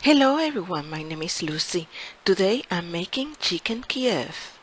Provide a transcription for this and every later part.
Hello everyone, my name is Lucy. Today I'm making chicken Kiev.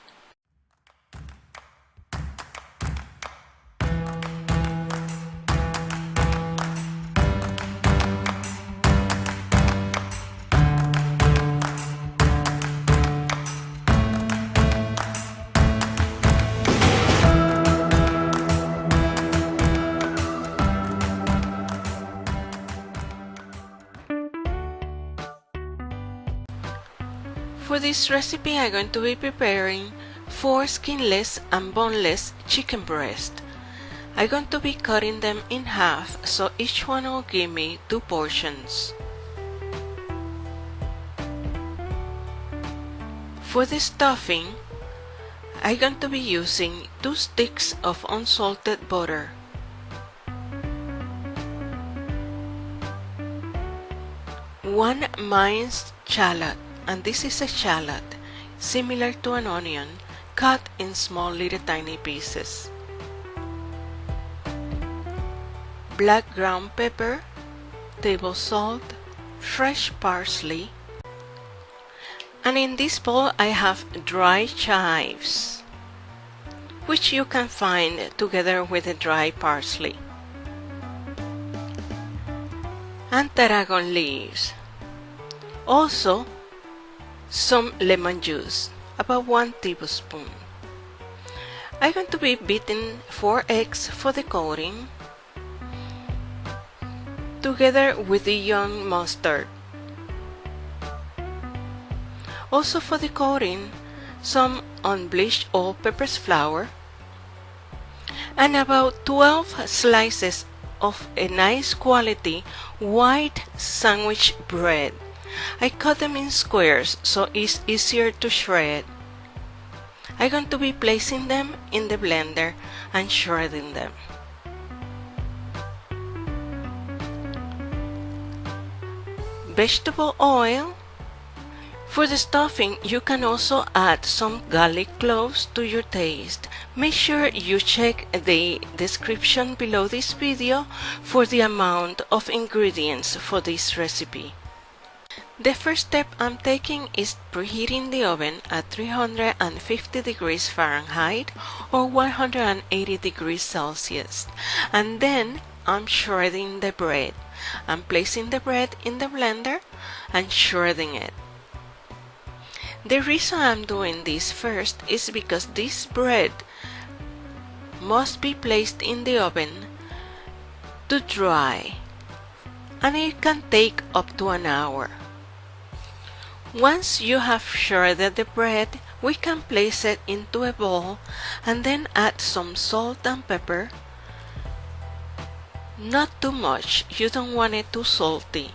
For this recipe I'm going to be preparing 4 skinless and boneless chicken breasts. I'm going to be cutting them in half so each one will give me 2 portions. For the stuffing, I'm going to be using 2 sticks of unsalted butter, 1 minced shallot, and this is a shallot, similar to an onion, cut in small little tiny pieces. Black ground pepper, table salt, fresh parsley, and in this bowl I have dry chives, which you can find together with the dry parsley, and tarragon leaves. Also, some lemon juice, about 1 tablespoon. I'm going to be beating 4 eggs for the coating, together with Dijon mustard. Also for the coating, some unbleached all-purpose flour, and about 12 slices of a nice quality white sandwich bread. I cut them in squares so it's easier to shred. I'm going to be placing them in the blender and shredding them. Vegetable oil. For the stuffing, you can also add some garlic cloves to your taste. Make sure you check the description below this video for the amount of ingredients for this recipe. The first step I'm taking is preheating the oven at 350 degrees Fahrenheit or 180 degrees Celsius, and then I'm shredding the bread. I'm placing the bread in the blender and shredding it. The reason I'm doing this first is because this bread must be placed in the oven to dry, and it can take up to an hour. Once you have shredded the bread, we can place it into a bowl and then add some salt and pepper. Not too much, you don't want it too salty.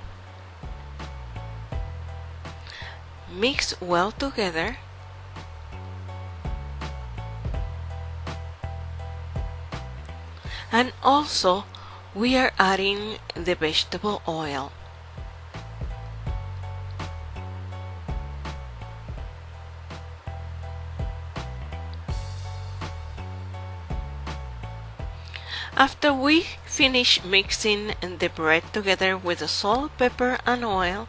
Mix well together. And also, we are adding the vegetable oil. After we finish mixing the bread together with the salt, pepper and oil,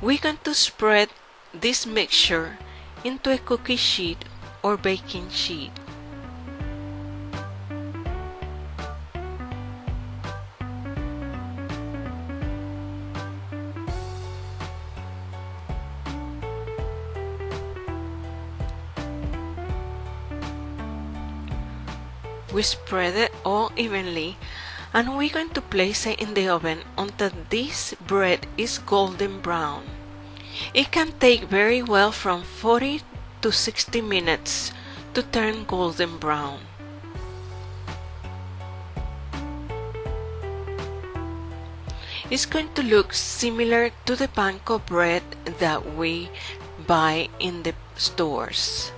we're going to spread this mixture into a cookie sheet or baking sheet. We spread it all evenly, and we're going to place it in the oven until this bread is golden brown. It can take very well from 40 to 60 minutes to turn golden brown. It's going to look similar to the Panko bread that we buy in the stores.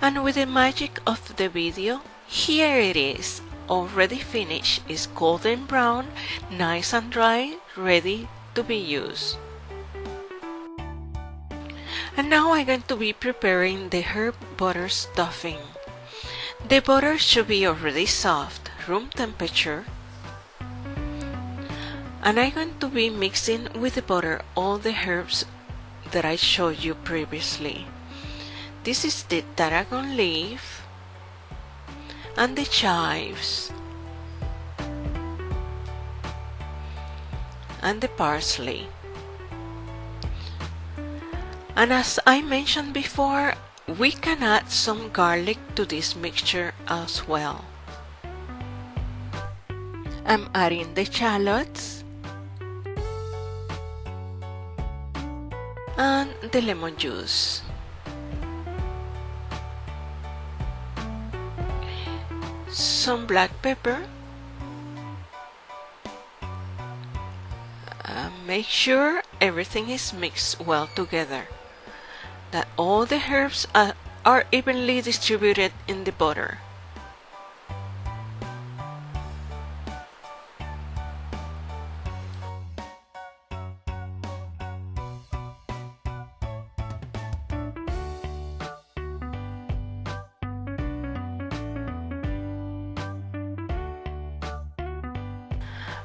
And with the magic of the video, here it is, already finished. It's golden brown, nice and dry, ready to be used. And now I'm going to be preparing the herb butter stuffing. The butter should be already soft, room temperature. And I'm going to be mixing with the butter all the herbs that I showed you previously. This is the tarragon leaf and the chives and the parsley. And as I mentioned before, we can add some garlic to this mixture as well. I'm adding the shallots and the lemon juice. Some black pepper. Make sure everything is mixed well together, that all the herbs are evenly distributed in the butter.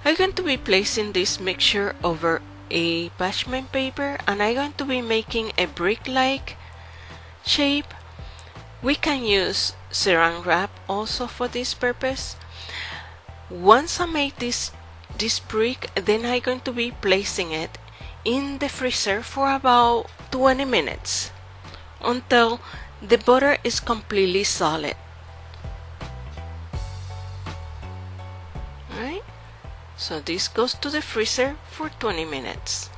I'm going to be placing this mixture over a parchment paper, and I'm going to be making a brick-like shape. We can use saran wrap also for this purpose. Once I make this brick, then I'm going to be placing it in the freezer for about 20 minutes until the butter is completely solid. Alright? So this goes to the freezer for 20 minutes.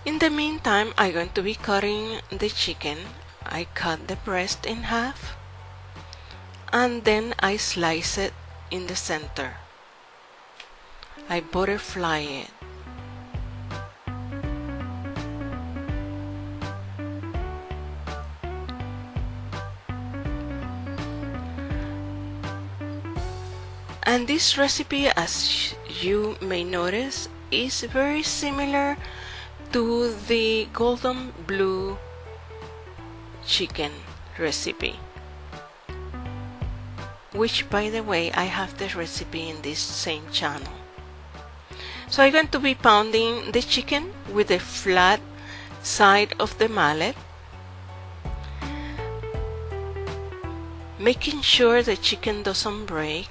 In the meantime, I'm going to be cutting the chicken. I cut the breast in half and then I slice it in the center. I butterfly it. And this recipe, as you may notice, is very similar to the golden blue chicken recipe, which, by the way, I have the recipe in this same channel. So I'm going to be pounding the chicken with the flat side of the mallet, making sure the chicken doesn't break.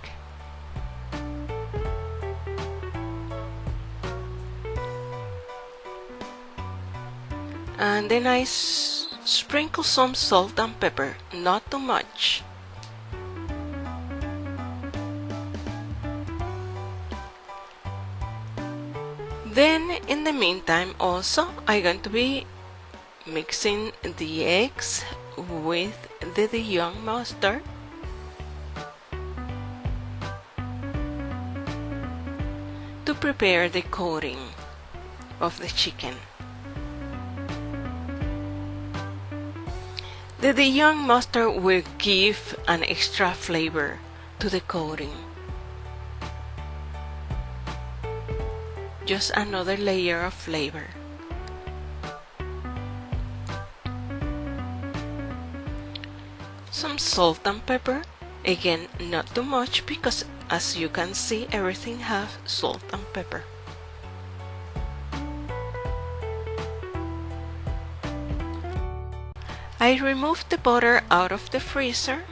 And then I sprinkle some salt and pepper, not too much. Then in the meantime also I'm going to be mixing the eggs with the Dijon mustard. To prepare the coating of the chicken. The Dijon mustard will give an extra flavor to the coating. Just another layer of flavor. Some salt and pepper, again not too much because as you can see everything has salt and pepper. I removed the butter out of the freezer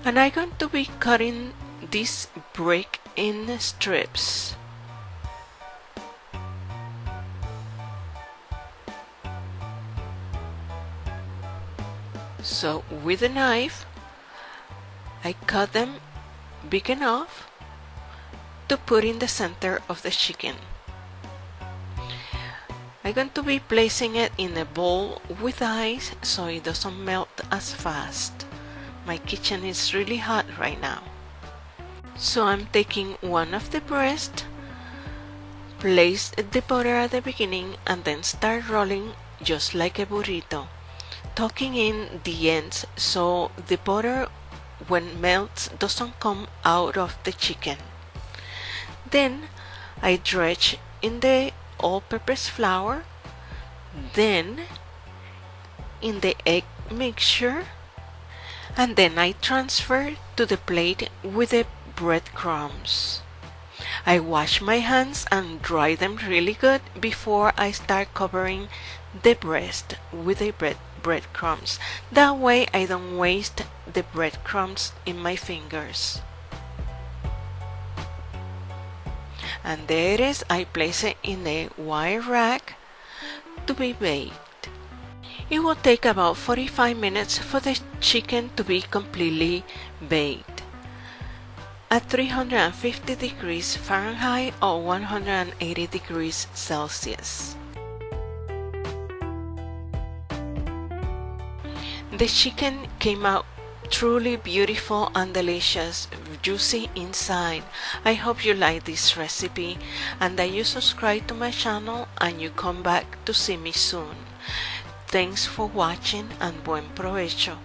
and I'm going to be cutting this brick in strips. So with a knife I cut them big enough to put in the center of the chicken. I'm going to be placing it in a bowl with ice so it doesn't melt as fast. My kitchen is really hot right now. So I'm taking one of the breast, place the butter at the beginning and then start rolling just like a burrito, tucking in the ends so the butter when melts doesn't come out of the chicken. Then I dredge in the all-purpose flour, then in the egg mixture, and then I transfer to the plate with the breadcrumbs. I wash my hands and dry them really good before I start covering the breast with the breadcrumbs. That way I don't waste the breadcrumbs in my fingers. And there it is. I place it in a wire rack to be baked. It will take about 45 minutes for the chicken to be completely baked at 350 degrees Fahrenheit or 180 degrees Celsius. The chicken came out truly beautiful and delicious, juicy inside. I hope you like this recipe and that you subscribe to my channel and you come back to see me soon. Thanks for watching and buen provecho.